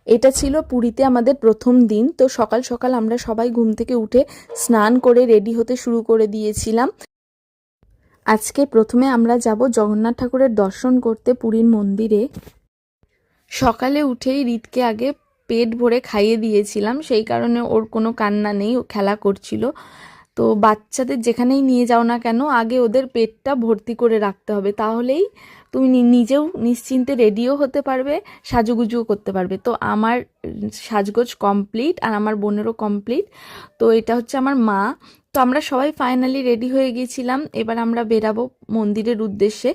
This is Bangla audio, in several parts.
এটা ছিল পুরীতে আমাদের প্রথম দিন। তো সকাল সকাল আমরা সবাই ঘুম থেকে উঠে স্নান করে রেডি হতে শুরু করে দিয়েছিলাম। আজকে প্রথমে আমরা যাব জগন্নাথ ঠাকুরের দর্শন করতে পুরীর মন্দিরে। সকালে উঠেই রিতকে আগে পেট ভরে খাইয়ে দিয়েছিলাম, সেই কারণে ওর কোনো কান্না নেই, ও খেলা করছিল। তো বাচ্চাদের যেখানেই নিয়ে যাও না কেন আগে ওদের পেটটা ভর্তি করে রাখতে হবে, তাহলেই তুমি নিজেও নিশ্চিন্তে রেডিও হতে পারবে, সাজুগুজুও করতে পারবে। তো আমার সাজগোজ কমপ্লিট আর আমার বোনেরও কমপ্লিট। তো এটা হচ্ছে আমার মা। তো আমরা সবাই ফাইনালি রেডি হয়ে গিয়েছিলাম। এবার আমরা বেরাবো মন্দিরের উদ্দেশ্যে।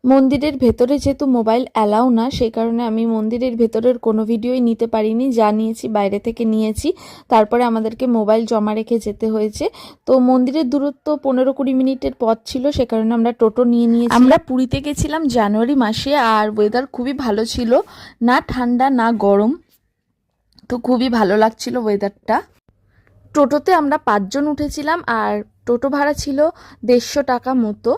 মন্দিরের ভেতরে যেহেতু মোবাইল অ্যালাউ না, সেই কারণে আমি মন্দিরের ভেতরের কোনো ভিডিওই নিতে পারিনি, যা নিয়েছি বাইরে থেকে নিয়েছি। তারপরে আমাদেরকে মোবাইল জমা রেখে যেতে হয়েছে। তো মন্দিরের দূরত্ব 15-20 মিনিটের পথ ছিল, সে কারণে আমরা টোটো নিয়ে নিয়েছি। আমরা পুরীতে গেছিলাম জানুয়ারি মাসে, আর ওয়েদার খুবই ভালো ছিল, না ঠান্ডা না গরম। তো খুবই ভালো লাগছিল ওয়েদারটা। টোটোতে আমরা 5 জন উঠেছিলাম, আর টোটো ভাড়া ছিল 150 টাকা মতো।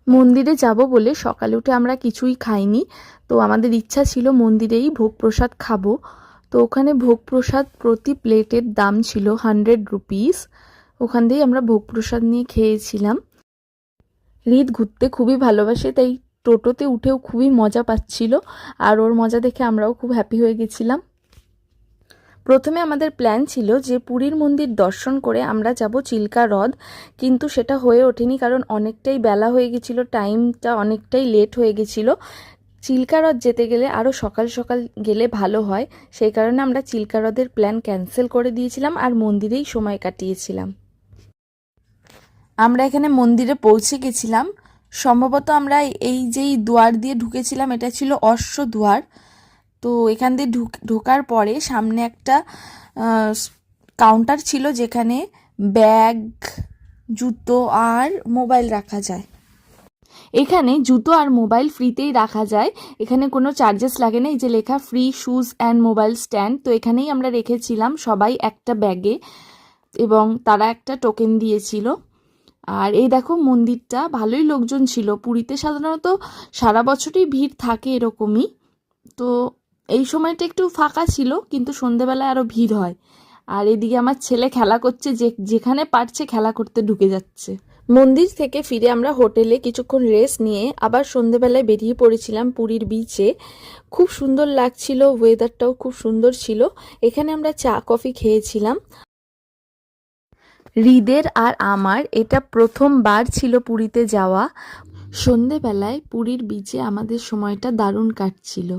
মন্দিরে যাব বলে সকালে উঠে আমরা কিছুই খাইনি। তো আমাদের ইচ্ছা ছিল মন্দিরেই ভোগ প্রসাদ খাবো। তো ওখানে ভোগ প্রসাদ প্রতি প্লেটের দাম ছিল 100 রুপিস। ওখান থেকেই আমরা ভোগ প্রসাদ নিয়ে খেয়েছিলাম। রিত ঘুরতে খুবই ভালোবাসে, তাই টোটোতে উঠেও খুবই মজা পাচ্ছিল, আর ওর মজা দেখে আমরাও খুব হ্যাপি হয়ে গেছিলাম। প্রথমে আমাদের প্ল্যান ছিল যে পুরীর মন্দির দর্শন করে আমরা যাব চিল্কা হ্রদ, কিন্তু সেটা হয়ে ওঠেনি, কারণ অনেকটাই বেলা হয়ে গেছিল, টাইমটা অনেকটাই লেট হয়ে গেছিল। চিল্কা হ্রদ যেতে গেলে আরও সকাল সকাল গেলে ভালো হয়, সেই কারণে আমরা চিল্কা হ্রদের প্ল্যান ক্যান্সেল করে দিয়েছিলাম আর মন্দিরেই সময় কাটিয়েছিলাম। আমরা এখানে মন্দিরে পৌঁছে গেছিলাম। সম্ভবত আমরা এই যেই দুয়ার দিয়ে ঢুকেছিলাম এটা ছিল অশ্ব দুয়ার। তো এখান দিয়ে ঢোকার পরে সামনে একটা কাউন্টার ছিল, যেখানে ব্যাগ, জুতো আর মোবাইল রাখা যায়। এখানে জুতো আর মোবাইল ফ্রিতেই রাখা যায়, এখানে কোনো চার্জেস লাগে না। এই যে লেখা free shoes and mobile stand, তো এখানেই আমরা রেখেছিলাম সবাই একটা ব্যাগে, এবং তারা একটা টোকেন দিয়েছিল। আর এই দেখো মন্দিরটা, ভালোই লোকজন ছিল। পুরীতে সাধারণত সারা বছরই ভিড় থাকে এরকমই। তো এই সময়টা একটু ফাঁকা ছিল, কিন্তু সন্ধেবেলায় আরও ভিড় হয়। আর এদিকে আমার ছেলে খেলা করছে, যেখানে পারছে খেলা করতে ঢুকে যাচ্ছে। মন্দির থেকে ফিরে আমরা হোটেলে কিছুক্ষণ রেস্ট নিয়ে আবার সন্ধেবেলায় বেরিয়ে পড়েছিলাম পুরীর বিচে। খুব সুন্দর লাগছিল, ওয়েদারটাও খুব সুন্দর ছিল। এখানে আমরা চা কফি খেয়েছিলাম। হৃদের আর আমার এটা প্রথমবার ছিল পুরীতে যাওয়া। সন্ধেবেলায় পুরীর বিচে আমাদের সময়টা দারুণ কাটছিল।